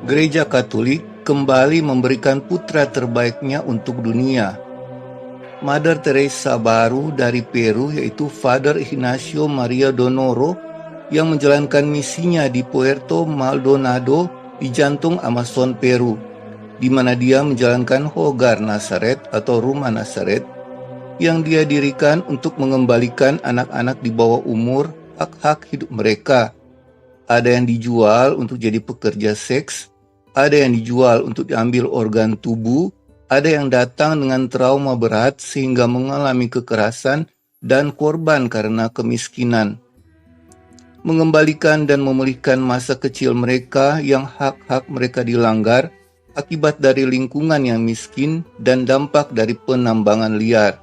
Gereja Katolik kembali memberikan putra terbaiknya untuk dunia. Mother Teresa baru dari Peru, yaitu Father Ignacio Maria Donoro, yang menjalankan misinya di Puerto Maldonado di jantung Amazon Peru, di mana dia menjalankan Hogar Nazaret atau Rumah Nazaret yang dia dirikan untuk mengembalikan anak-anak di bawah umur hak-hak hidup mereka. Ada yang dijual untuk jadi pekerja seks, ada yang dijual untuk diambil organ tubuh, ada yang datang dengan trauma berat sehingga mengalami kekerasan dan korban karena kemiskinan. Mengembalikan dan memulihkan masa kecil mereka yang hak-hak mereka dilanggar akibat dari lingkungan yang miskin dan dampak dari penambangan liar.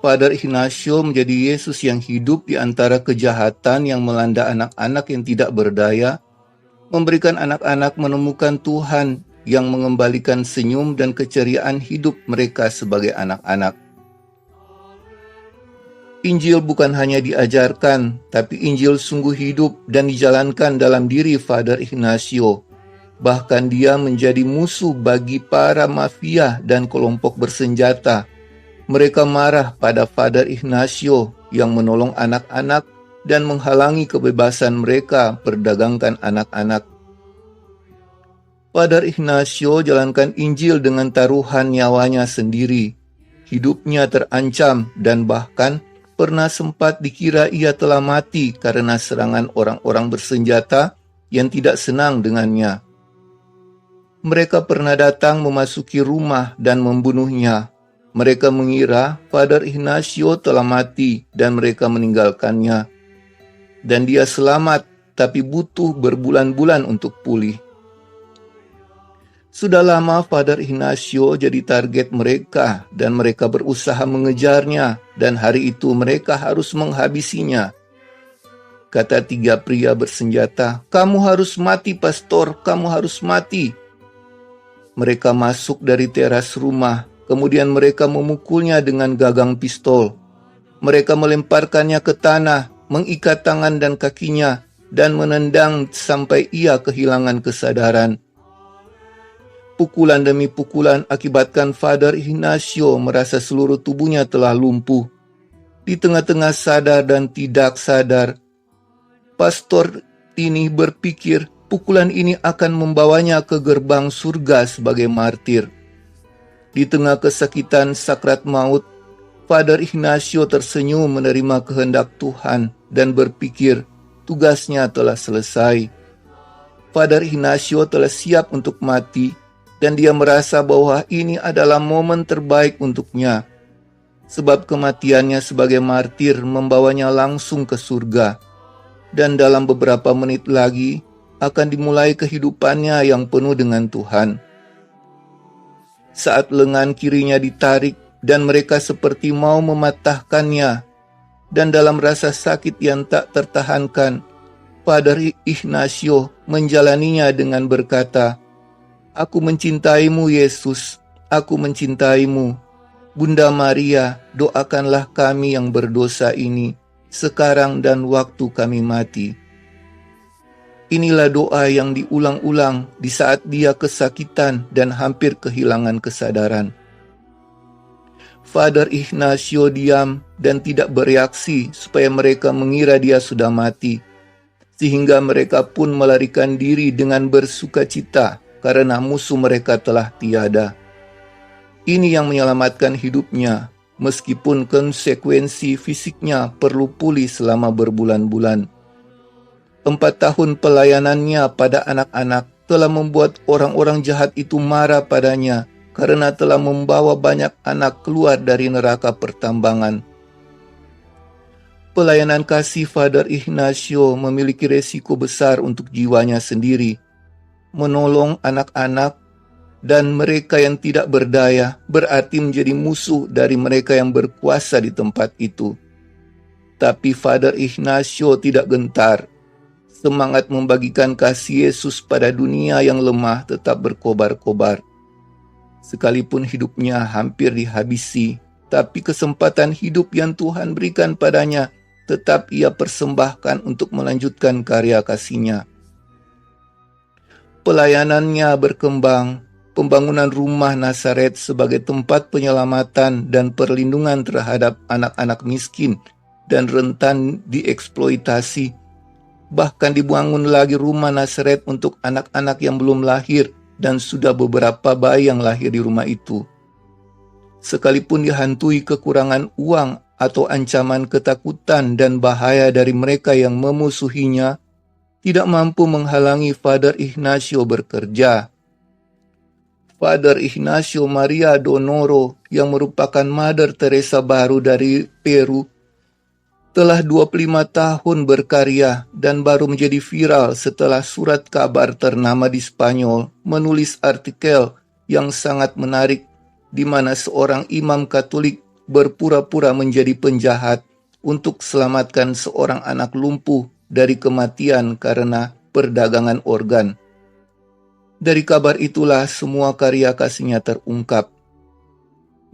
Father Ignacio menjadi Yesus yang hidup di antara kejahatan yang melanda anak-anak yang tidak berdaya, memberikan anak-anak menemukan Tuhan yang mengembalikan senyum dan keceriaan hidup mereka sebagai anak-anak. Injil bukan hanya diajarkan, tapi Injil sungguh hidup dan dijalankan dalam diri Father Ignacio. Bahkan dia menjadi musuh bagi para mafia dan kelompok bersenjata. Mereka marah pada Father Ignacio yang menolong anak-anak dan menghalangi kebebasan mereka perdagangkan anak-anak. Father Ignacio jalankan Injil dengan taruhan nyawanya sendiri. Hidupnya terancam dan bahkan pernah sempat dikira ia telah mati karena serangan orang-orang bersenjata yang tidak senang dengannya. Mereka pernah datang memasuki rumah dan membunuhnya. Mereka mengira Father Ignacio telah mati dan mereka meninggalkannya. Dan dia selamat, tapi butuh berbulan-bulan untuk pulih. Sudah lama Father Ignacio jadi target mereka dan mereka berusaha mengejarnya dan hari itu mereka harus menghabisinya. Kata tiga pria bersenjata, "Kamu harus mati, pastor, kamu harus mati." Mereka masuk dari teras rumah, kemudian mereka memukulnya dengan gagang pistol. Mereka melemparkannya ke tanah, mengikat tangan dan kakinya, dan menendang sampai ia kehilangan kesadaran. Pukulan demi pukulan akibatkan Father Ignacio merasa seluruh tubuhnya telah lumpuh. Di tengah-tengah sadar dan tidak sadar, pastor ini berpikir pukulan ini akan membawanya ke gerbang surga sebagai martir. Di tengah kesakitan sakrat maut, Father Ignacio tersenyum menerima kehendak Tuhan dan berpikir tugasnya telah selesai. Father Ignacio telah siap untuk mati, dan dia merasa bahwa ini adalah momen terbaik untuknya, sebab kematiannya sebagai martir membawanya langsung ke surga, dan dalam beberapa menit lagi akan dimulai kehidupannya yang penuh dengan Tuhan. Saat lengan kirinya ditarik dan mereka seperti mau mematahkannya, dan dalam rasa sakit yang tak tertahankan, Father Ignacio menjalaninya dengan berkata, "Aku mencintaimu, Yesus, aku mencintaimu. Bunda Maria, doakanlah kami yang berdosa ini, sekarang dan waktu kami mati." Inilah doa yang diulang-ulang di saat dia kesakitan dan hampir kehilangan kesadaran. Father Ignacio diam dan tidak bereaksi supaya mereka mengira dia sudah mati, sehingga mereka pun melarikan diri dengan bersukacita karena musuh mereka telah tiada. Ini yang menyelamatkan hidupnya, meskipun konsekuensi fisiknya perlu pulih selama berbulan-bulan. 4 tahun pelayanannya pada anak-anak telah membuat orang-orang jahat itu marah padanya karena telah membawa banyak anak keluar dari neraka pertambangan. Pelayanan kasih Father Ignacio memiliki resiko besar untuk jiwanya sendiri. Menolong anak-anak dan mereka yang tidak berdaya berarti menjadi musuh dari mereka yang berkuasa di tempat itu. Tapi Father Ignacio tidak gentar. Semangat membagikan kasih Yesus pada dunia yang lemah tetap berkobar-kobar. Sekalipun hidupnya hampir dihabisi, tapi kesempatan hidup yang Tuhan berikan padanya tetap ia persembahkan untuk melanjutkan karya kasih-Nya. Pelayanannya berkembang. Pembangunan rumah Nazaret sebagai tempat penyelamatan dan perlindungan terhadap anak-anak miskin dan rentan dieksploitasi. Bahkan dibangun lagi rumah Nazaret untuk anak-anak yang belum lahir, dan sudah beberapa bayi yang lahir di rumah itu. Sekalipun dihantui kekurangan uang atau ancaman ketakutan dan bahaya dari mereka yang memusuhinya, tidak mampu menghalangi Father Ignacio bekerja. Father Ignacio Maria Donoro, yang merupakan Mother Teresa baru dari Peru, telah 25 tahun berkarya dan baru menjadi viral setelah surat kabar ternama di Spanyol menulis artikel yang sangat menarik di mana seorang imam Katolik berpura-pura menjadi penjahat untuk selamatkan seorang anak lumpuh dari kematian karena perdagangan organ. Dari kabar itulah semua karya kasihnya terungkap.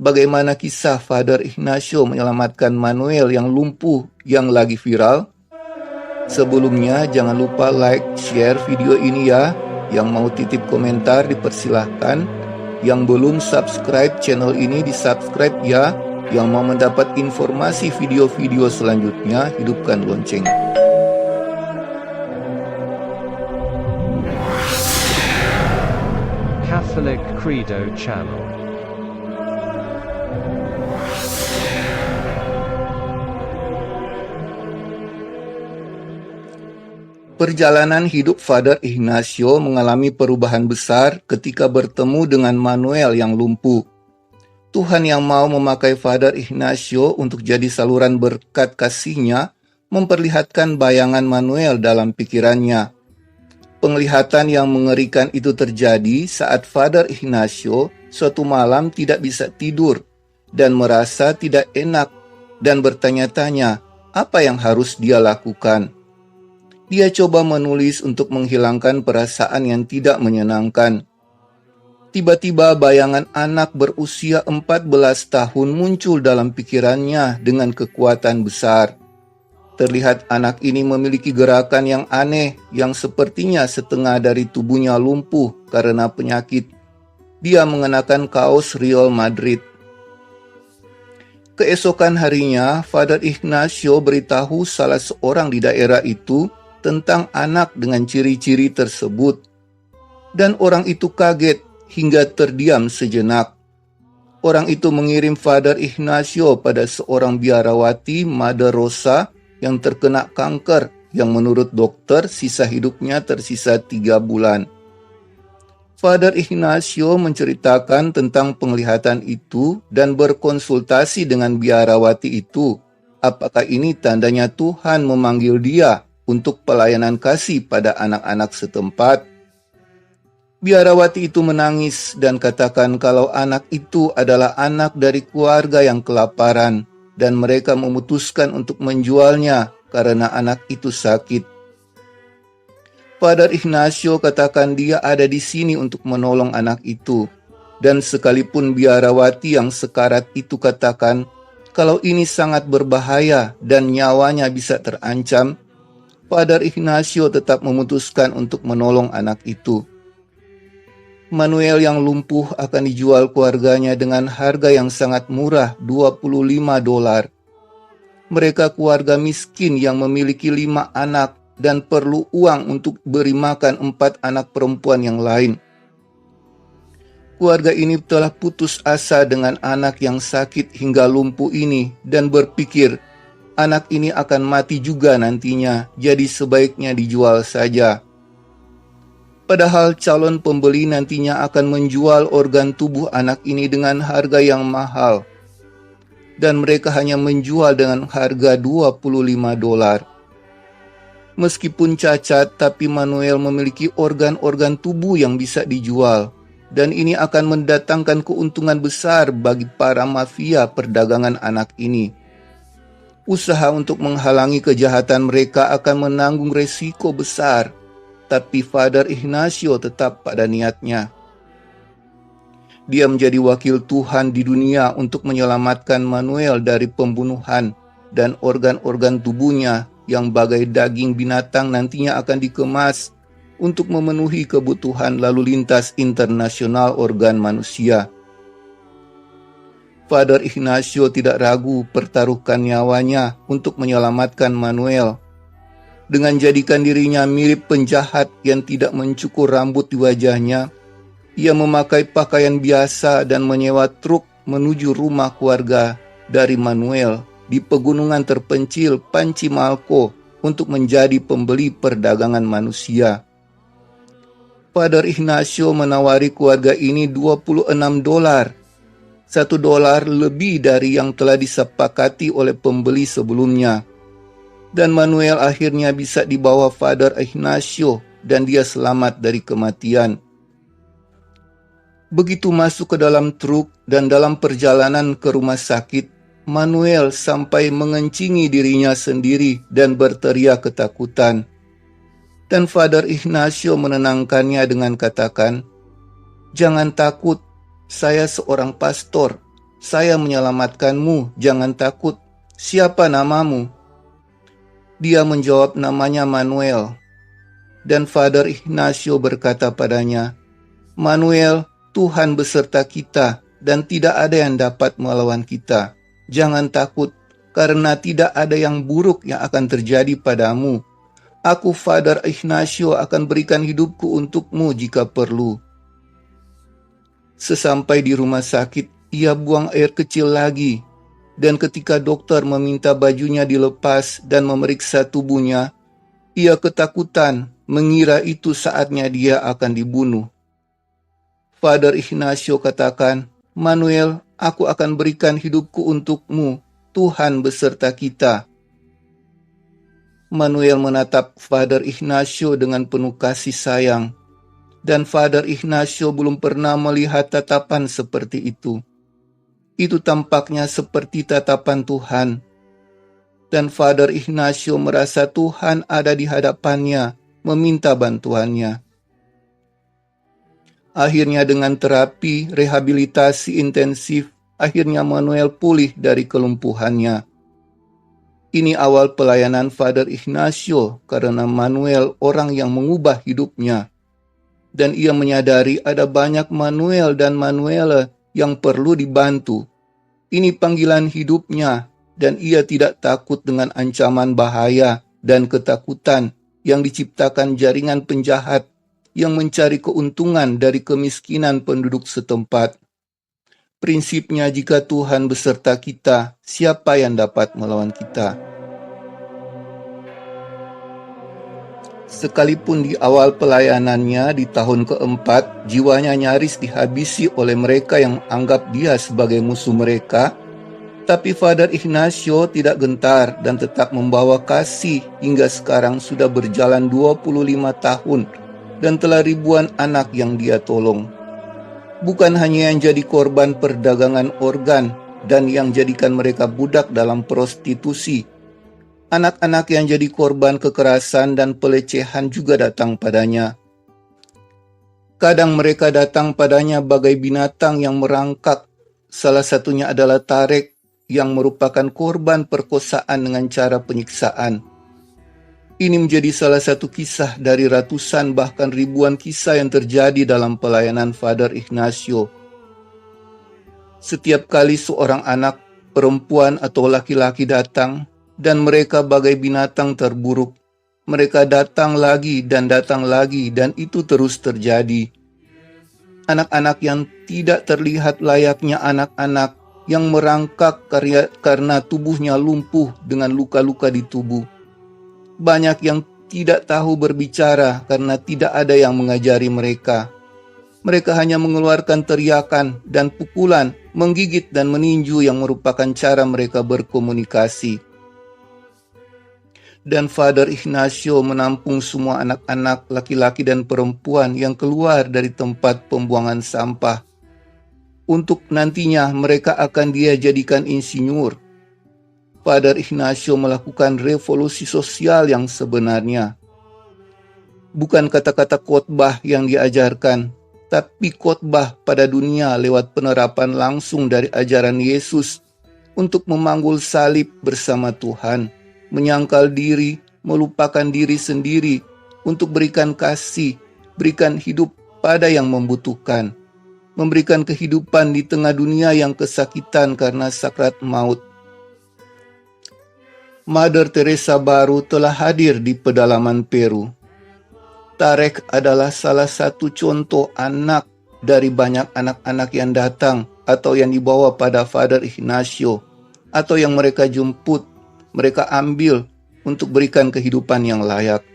Bagaimana kisah Father Ignacio menyelamatkan Manuel yang lumpuh yang lagi viral? Sebelumnya jangan lupa like, share video ini ya. Yang mau titip komentar dipersilahkan. Yang belum subscribe channel ini di-subscribe ya. Yang mau mendapat informasi video-video selanjutnya, hidupkan lonceng. Catholic Credo Channel. Perjalanan hidup Father Ignacio mengalami perubahan besar ketika bertemu dengan Manuel yang lumpuh. Tuhan yang mau memakai Father Ignacio untuk jadi saluran berkat kasih-Nya memperlihatkan bayangan Manuel dalam pikirannya. Penglihatan yang mengerikan itu terjadi saat Father Ignacio suatu malam tidak bisa tidur dan merasa tidak enak dan bertanya-tanya apa yang harus dia lakukan. Dia coba menulis untuk menghilangkan perasaan yang tidak menyenangkan. Tiba-tiba bayangan anak berusia 14 tahun muncul dalam pikirannya dengan kekuatan besar. Terlihat anak ini memiliki gerakan yang aneh yang sepertinya setengah dari tubuhnya lumpuh karena penyakit. Dia mengenakan kaos Real Madrid. Keesokan harinya, Father Ignacio beritahu salah seorang di daerah itu tentang anak dengan ciri-ciri tersebut. Dan orang itu kaget hingga terdiam sejenak. Orang itu mengirim Father Ignacio pada seorang biarawati, Mother Rosa, yang terkena kanker, yang menurut dokter sisa hidupnya tersisa 3 bulan. Father Ignacio menceritakan tentang penglihatan itu dan berkonsultasi dengan biarawati itu. Apakah ini tandanya Tuhan memanggil dia untuk pelayanan kasih pada anak-anak setempat? Biarawati itu menangis dan katakan kalau anak itu adalah anak dari keluarga yang kelaparan dan mereka memutuskan untuk menjualnya karena anak itu sakit. Father Ignacio katakan dia ada di sini untuk menolong anak itu. Dan sekalipun biarawati yang sekarat itu katakan kalau ini sangat berbahaya dan nyawanya bisa terancam, Father Ignacio tetap memutuskan untuk menolong anak itu. Manuel yang lumpuh akan dijual keluarganya dengan harga yang sangat murah, $25. Mereka keluarga miskin yang memiliki 5 anak dan perlu uang untuk beri makan 4 anak perempuan yang lain. Keluarga ini telah putus asa dengan anak yang sakit hingga lumpuh ini dan berpikir, anak ini akan mati juga nantinya, jadi sebaiknya dijual saja. Padahal calon pembeli nantinya akan menjual organ tubuh anak ini dengan harga yang mahal. Dan mereka hanya menjual dengan harga $25. Meskipun cacat, tapi Manuel memiliki organ-organ tubuh yang bisa dijual. Dan ini akan mendatangkan keuntungan besar bagi para mafia perdagangan anak ini. Usaha untuk menghalangi kejahatan mereka akan menanggung resiko besar. Tapi Father Ignacio tetap pada niatnya. Dia menjadi wakil Tuhan di dunia untuk menyelamatkan Manuel dari pembunuhan dan organ-organ tubuhnya yang bagai daging binatang nantinya akan dikemas untuk memenuhi kebutuhan lalu lintas internasional organ manusia. Father Ignacio tidak ragu pertaruhkan nyawanya untuk menyelamatkan Manuel. Dengan jadikan dirinya mirip penjahat yang tidak mencukur rambut di wajahnya, ia memakai pakaian biasa dan menyewa truk menuju rumah keluarga dari Manuel di pegunungan terpencil Panchimalco untuk menjadi pembeli perdagangan manusia. Father Ignacio menawari keluarga ini $26, $1 lebih dari yang telah disepakati oleh pembeli sebelumnya. Dan Manuel akhirnya bisa dibawa Father Ignacio dan dia selamat dari kematian. Begitu masuk ke dalam truk dan dalam perjalanan ke rumah sakit, Manuel sampai mengencingi dirinya sendiri dan berteriak ketakutan. Dan Father Ignacio menenangkannya dengan katakan, "Jangan takut, saya seorang pastor. Saya menyelamatkanmu, jangan takut. Siapa namamu?" Dia menjawab, "Namanya Manuel." Dan Father Ignacio berkata padanya, "Manuel, Tuhan beserta kita dan tidak ada yang dapat melawan kita. Jangan takut, karena tidak ada yang buruk yang akan terjadi padamu. Aku, Father Ignacio, akan berikan hidupku untukmu jika perlu." Sesampai di rumah sakit, ia buang air kecil lagi. Dan ketika dokter meminta bajunya dilepas dan memeriksa tubuhnya, ia ketakutan mengira itu saatnya dia akan dibunuh. Father Ignacio katakan, "Manuel, aku akan berikan hidupku untukmu. Tuhan beserta kita." Manuel menatap Father Ignacio dengan penuh kasih sayang. Dan Father Ignacio belum pernah melihat tatapan seperti itu. Itu tampaknya seperti tatapan Tuhan. Dan Father Ignacio merasa Tuhan ada di hadapannya, meminta bantuannya. Akhirnya dengan terapi rehabilitasi intensif, akhirnya Manuel pulih dari kelumpuhannya. Ini awal pelayanan Father Ignacio karena Manuel orang yang mengubah hidupnya. Dan ia menyadari ada banyak Manuel dan Manuela yang perlu dibantu. Ini panggilan hidupnya dan ia tidak takut dengan ancaman bahaya dan ketakutan yang diciptakan jaringan penjahat yang mencari keuntungan dari kemiskinan penduduk setempat. Prinsipnya, jika Tuhan beserta kita, siapa yang dapat melawan kita? Sekalipun di awal pelayanannya di tahun keempat, jiwanya nyaris dihabisi oleh mereka yang anggap dia sebagai musuh mereka, tapi Father Ignacio tidak gentar dan tetap membawa kasih hingga sekarang sudah berjalan 25 tahun dan telah ribuan anak yang dia tolong. Bukan hanya yang jadi korban perdagangan organ dan yang jadikan mereka budak dalam prostitusi. Anak-anak yang jadi korban kekerasan dan pelecehan juga datang padanya. Kadang mereka datang padanya bagai binatang yang merangkak. Salah satunya adalah Tarek yang merupakan korban perkosaan dengan cara penyiksaan. Ini menjadi salah satu kisah dari ratusan bahkan ribuan kisah yang terjadi dalam pelayanan Father Ignacio. Setiap kali seorang anak, perempuan atau laki-laki datang, dan mereka bagai binatang terburuk, mereka datang lagi dan itu terus terjadi. Anak-anak yang tidak terlihat layaknya anak-anak yang merangkak karena tubuhnya lumpuh dengan luka-luka di tubuh. Banyak yang tidak tahu berbicara karena tidak ada yang mengajari mereka. Mereka hanya mengeluarkan teriakan dan pukulan, menggigit dan meninju yang merupakan cara mereka berkomunikasi. Dan Father Ignacio menampung semua anak-anak laki-laki dan perempuan yang keluar dari tempat pembuangan sampah. Untuk nantinya mereka akan dia jadikan insinyur. Father Ignacio melakukan revolusi sosial yang sebenarnya. Bukan kata-kata khotbah yang diajarkan, tapi khotbah pada dunia lewat penerapan langsung dari ajaran Yesus untuk memanggul salib bersama Tuhan, menyangkal diri, melupakan diri sendiri, untuk berikan kasih, berikan hidup pada yang membutuhkan, memberikan kehidupan di tengah dunia yang kesakitan karena sakrat maut. Mother Teresa baru telah hadir di pedalaman Peru. Tarek adalah salah satu contoh anak dari banyak anak-anak yang datang atau yang dibawa pada Father Ignacio, atau yang mereka jemput, mereka ambil untuk berikan kehidupan yang layak.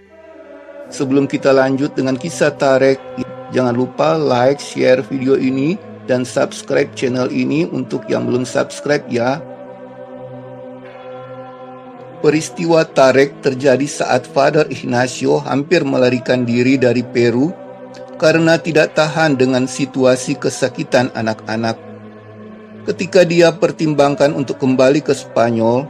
Sebelum kita lanjut dengan kisah Tarek, jangan lupa like, share video ini, dan subscribe channel ini untuk yang belum subscribe ya. Peristiwa Tarek terjadi saat Father Ignacio hampir melarikan diri dari Peru karena tidak tahan dengan situasi kesakitan anak-anak. Ketika dia pertimbangkan untuk kembali ke Spanyol,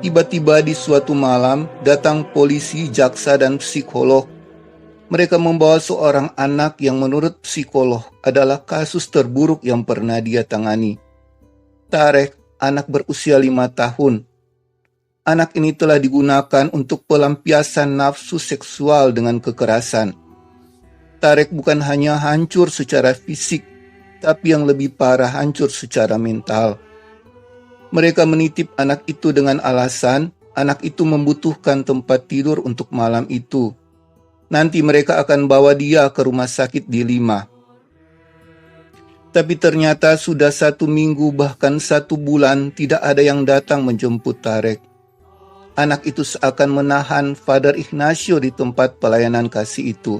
tiba-tiba di suatu malam datang polisi, jaksa, dan psikolog. Mereka membawa seorang anak yang menurut psikolog adalah kasus terburuk yang pernah dia tangani. Tarek, anak berusia 5 tahun. Anak ini telah digunakan untuk pelampiasan nafsu seksual dengan kekerasan. Tarek bukan hanya hancur secara fisik, tapi yang lebih parah hancur secara mental. Mereka menitip anak itu dengan alasan anak itu membutuhkan tempat tidur untuk malam itu. Nanti mereka akan bawa dia ke rumah sakit di Lima. Tapi ternyata sudah 1 minggu bahkan 1 bulan tidak ada yang datang menjemput Tarek. Anak itu seakan menahan Father Ignacio di tempat pelayanan kasih itu.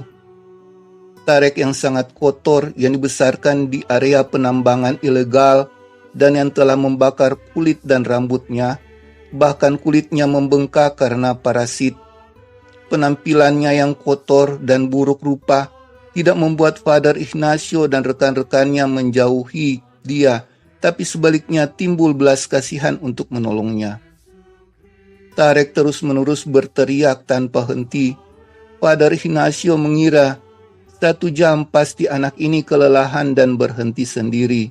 Tarek yang sangat kotor yang dibesarkan di area penambangan ilegal dan yang telah membakar kulit dan rambutnya, bahkan kulitnya membengkak karena parasit. Penampilannya yang kotor dan buruk rupa tidak membuat Father Ignacio dan rekan-rekannya menjauhi dia, tapi sebaliknya timbul belas kasihan untuk menolongnya. Tarek terus-menerus berteriak tanpa henti. Father Ignacio mengira 1 jam pasti anak ini kelelahan dan berhenti sendiri.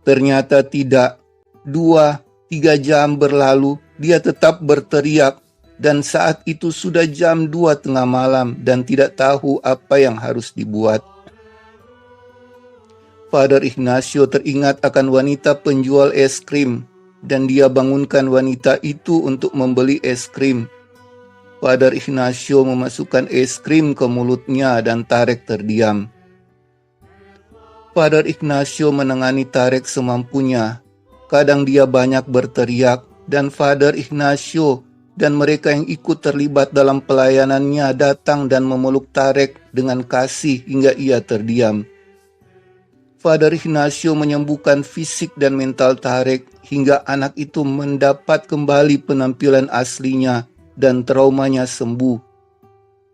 Ternyata tidak. 2-3 jam berlalu, dia tetap berteriak, dan saat itu sudah jam 2 tengah malam dan tidak tahu apa yang harus dibuat. Father Ignacio teringat akan wanita penjual es krim, dan dia bangunkan wanita itu untuk membeli es krim. Father Ignacio memasukkan es krim ke mulutnya dan Tarek terdiam. Father Ignacio menangani Tarek semampunya. Kadang dia banyak berteriak, dan Father Ignacio dan mereka yang ikut terlibat dalam pelayanannya datang dan memeluk Tarek dengan kasih hingga ia terdiam. Father Ignacio menyembuhkan fisik dan mental Tarek hingga anak itu mendapat kembali penampilan aslinya dan traumanya sembuh.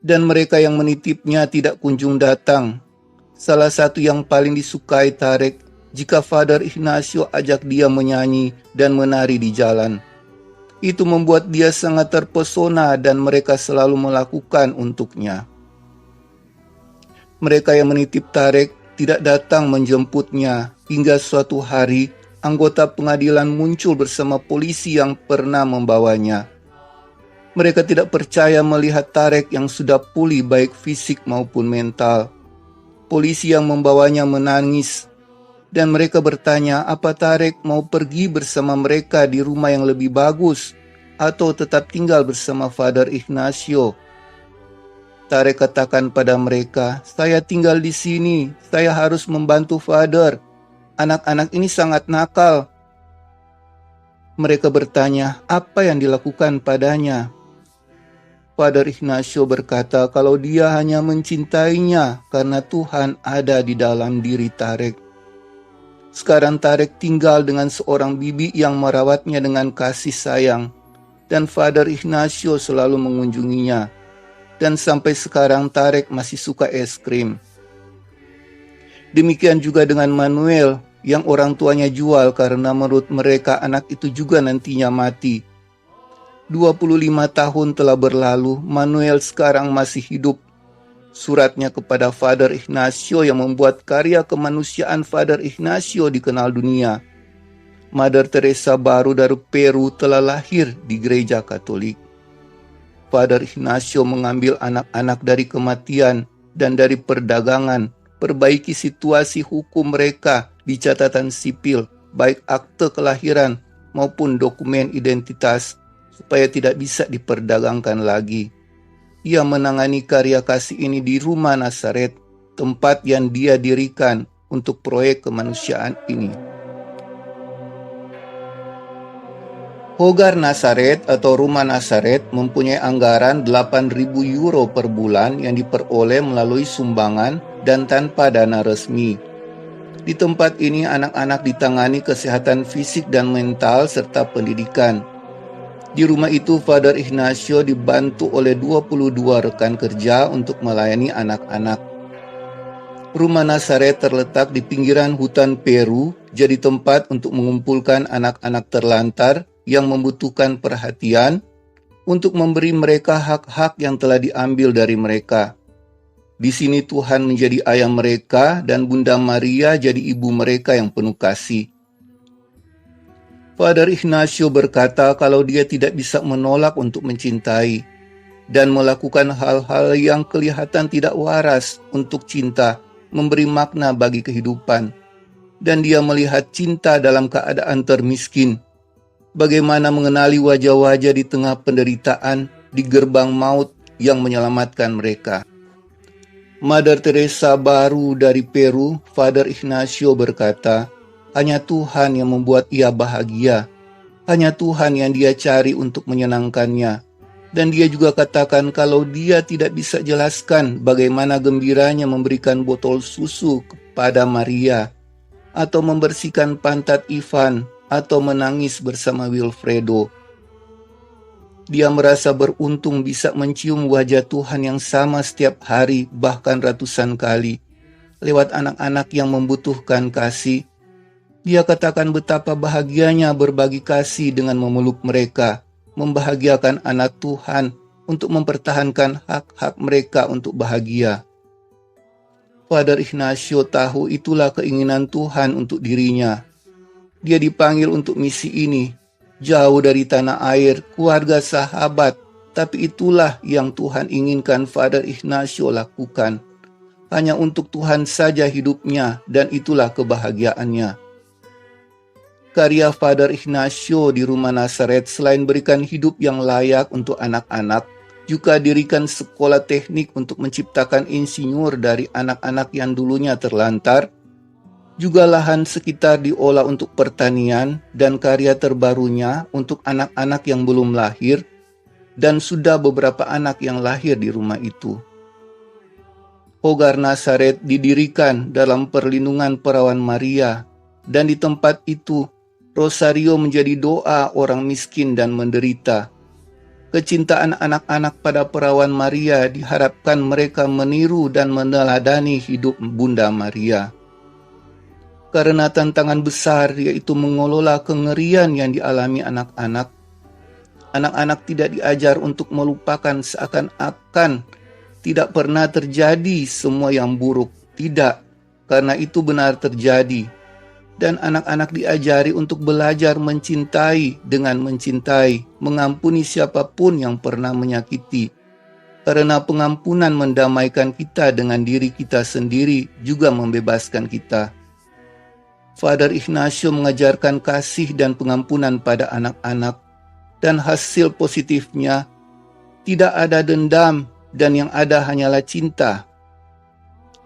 Dan mereka yang menitipnya tidak kunjung datang. Salah satu yang paling disukai Tarek jika Father Ignacio ajak dia menyanyi dan menari di jalan. Itu membuat dia sangat terpesona dan mereka selalu melakukan untuknya. Mereka yang menitip Tarek tidak datang menjemputnya hingga suatu hari anggota pengadilan muncul bersama polisi yang pernah membawanya. Mereka tidak percaya melihat Tarek yang sudah pulih baik fisik maupun mental. Polisi yang membawanya menangis dan mereka bertanya apa Tarek mau pergi bersama mereka di rumah yang lebih bagus atau tetap tinggal bersama Father Ignacio. Tarek katakan pada mereka, "Saya tinggal di sini, saya harus membantu Father. Anak-anak ini sangat nakal." Mereka bertanya, apa yang dilakukan padanya? Father Ignacio berkata kalau dia hanya mencintainya karena Tuhan ada di dalam diri Tarek. Sekarang Tarek tinggal dengan seorang bibi yang merawatnya dengan kasih sayang, dan Father Ignacio selalu mengunjunginya. Dan sampai sekarang Tarek masih suka es krim. Demikian juga dengan Manuel yang orang tuanya jual karena menurut mereka anak itu juga nantinya mati. 25 tahun telah berlalu, Manuel sekarang masih hidup. Suratnya kepada Father Ignacio yang membuat karya kemanusiaan Father Ignacio dikenal dunia. Mother Teresa baru dari Peru telah lahir di gereja Katolik. Father Ignacio mengambil anak-anak dari kematian dan dari perdagangan, perbaiki situasi hukum mereka di catatan sipil, baik akte kelahiran maupun dokumen identitas, supaya tidak bisa diperdagangkan lagi. Ia menangani karya kasih ini di rumah Nazaret, tempat yang dia dirikan untuk proyek kemanusiaan ini. Hogar Nazaret atau Rumah Nazaret mempunyai anggaran 8.000 euro per bulan yang diperoleh melalui sumbangan dan tanpa dana resmi. Di tempat ini anak-anak ditangani kesehatan fisik dan mental serta pendidikan. Di rumah itu Father Ignacio dibantu oleh 22 rekan kerja untuk melayani anak-anak. Rumah Nazaret terletak di pinggiran hutan Peru, jadi tempat untuk mengumpulkan anak-anak terlantar yang membutuhkan perhatian untuk memberi mereka hak-hak yang telah diambil dari mereka. Di sini Tuhan menjadi ayah mereka dan Bunda Maria jadi ibu mereka yang penuh kasih. Father Ignacio berkata kalau dia tidak bisa menolak untuk mencintai dan melakukan hal-hal yang kelihatan tidak waras untuk cinta, memberi makna bagi kehidupan. Dan dia melihat cinta dalam keadaan termiskin. Bagaimana mengenali wajah-wajah di tengah penderitaan, di gerbang maut yang menyelamatkan mereka. Mother Teresa baru dari Peru, Father Ignacio berkata, hanya Tuhan yang membuat ia bahagia. Hanya Tuhan yang dia cari untuk menyenangkannya. Dan dia juga katakan kalau dia tidak bisa jelaskan bagaimana gembiranya memberikan botol susu kepada Maria, atau membersihkan pantat Ivan, atau menangis bersama Wilfredo. Dia merasa beruntung bisa mencium wajah Tuhan yang sama setiap hari, bahkan ratusan kali, lewat anak-anak yang membutuhkan kasih. Dia katakan betapa bahagianya berbagi kasih dengan memeluk mereka, membahagiakan anak Tuhan untuk mempertahankan hak-hak mereka untuk bahagia. Father Ignacio tahu itulah keinginan Tuhan untuk dirinya. Dia dipanggil untuk misi ini, jauh dari tanah air, keluarga, sahabat, tapi itulah yang Tuhan inginkan Father Ignacio lakukan. Hanya untuk Tuhan saja hidupnya, dan itulah kebahagiaannya. Karya Father Ignacio di Rumah Nazaret selain berikan hidup yang layak untuk anak-anak, juga dirikan sekolah teknik untuk menciptakan insinyur dari anak-anak yang dulunya terlantar. Juga lahan sekitar diolah untuk pertanian dan karya terbarunya untuk anak-anak yang belum lahir, dan sudah beberapa anak yang lahir di rumah itu. Hogar Nazaret didirikan dalam perlindungan Perawan Maria, dan di tempat itu Rosario menjadi doa orang miskin dan menderita. Kecintaan anak-anak pada Perawan Maria diharapkan mereka meniru dan meneladani hidup Bunda Maria. Karena tantangan besar yaitu mengelola kengerian yang dialami anak-anak. Anak-anak tidak diajar untuk melupakan seakan-akan tidak pernah terjadi semua yang buruk. Tidak, karena itu benar terjadi. Dan anak-anak diajari untuk belajar mencintai dengan mencintai, mengampuni siapapun yang pernah menyakiti. Karena pengampunan mendamaikan kita dengan diri kita sendiri, juga membebaskan kita. Father Ignacio mengajarkan kasih dan pengampunan pada anak-anak, dan hasil positifnya tidak ada dendam dan yang ada hanyalah cinta.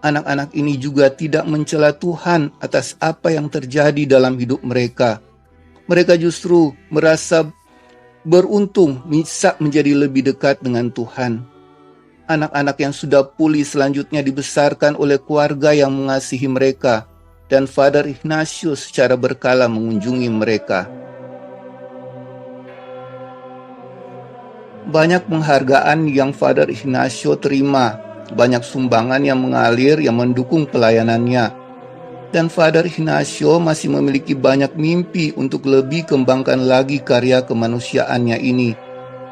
Anak-anak ini juga tidak mencela Tuhan atas apa yang terjadi dalam hidup mereka. Mereka justru merasa beruntung bisa menjadi lebih dekat dengan Tuhan. Anak-anak yang sudah pulih selanjutnya dibesarkan oleh keluarga yang mengasihi mereka, dan Father Ignacio secara berkala mengunjungi mereka. Banyak penghargaan yang Father Ignacio terima, banyak sumbangan yang mengalir yang mendukung pelayanannya. Dan Father Ignacio masih memiliki banyak mimpi untuk lebih kembangkan lagi karya kemanusiaannya ini,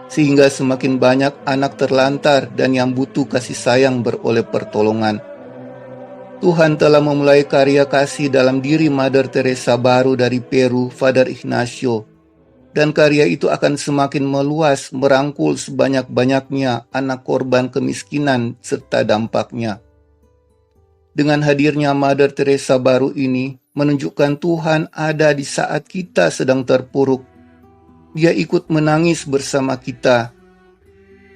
sehingga semakin banyak anak terlantar dan yang butuh kasih sayang beroleh pertolongan. Tuhan telah memulai karya kasih dalam diri Mother Teresa baru dari Peru, Father Ignacio. Dan karya itu akan semakin meluas, merangkul sebanyak-banyaknya anak korban kemiskinan serta dampaknya. Dengan hadirnya Mother Teresa baru ini, menunjukkan Tuhan ada di saat kita sedang terpuruk. Dia ikut menangis bersama kita.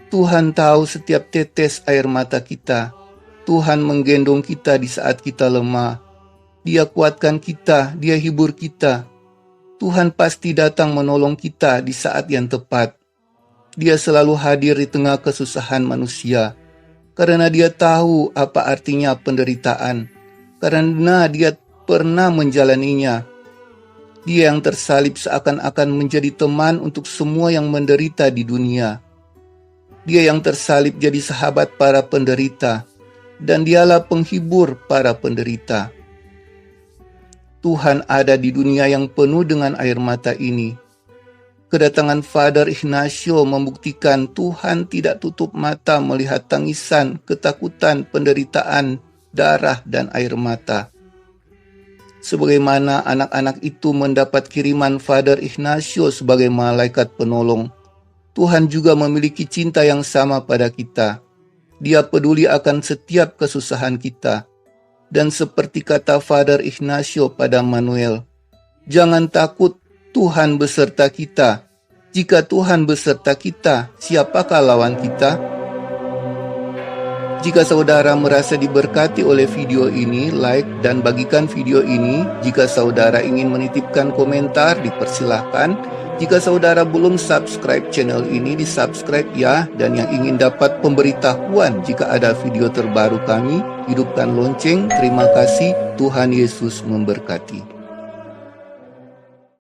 Tuhan tahu setiap tetes air mata kita. Tuhan menggendong kita di saat kita lemah. Dia kuatkan kita, Dia hibur kita. Tuhan pasti datang menolong kita di saat yang tepat. Dia selalu hadir di tengah kesusahan manusia, karena Dia tahu apa artinya penderitaan, karena Dia pernah menjalaninya. Dia yang tersalib seakan-akan menjadi teman untuk semua yang menderita di dunia. Dia yang tersalib jadi sahabat para penderita, dan Dialah penghibur para penderita. Tuhan ada di dunia yang penuh dengan air mata ini. Kedatangan Father Ignacio membuktikan Tuhan tidak tutup mata melihat tangisan, ketakutan, penderitaan, darah, dan air mata. Sebagaimana anak-anak itu mendapat kiriman Father Ignacio sebagai malaikat penolong, Tuhan juga memiliki cinta yang sama pada kita. Dia peduli akan setiap kesusahan kita. Dan seperti kata Father Ignacio pada Manuel, jangan takut, Tuhan beserta kita. Jika Tuhan beserta kita, siapakah lawan kita? Jika saudara merasa diberkati oleh video ini, like dan bagikan video ini. Jika saudara ingin menitipkan komentar, dipersilahkan. Jika saudara belum subscribe channel ini, di-subscribe ya. Dan yang ingin dapat pemberitahuan jika ada video terbaru kami, hidupkan lonceng. Terima kasih, Tuhan Yesus memberkati.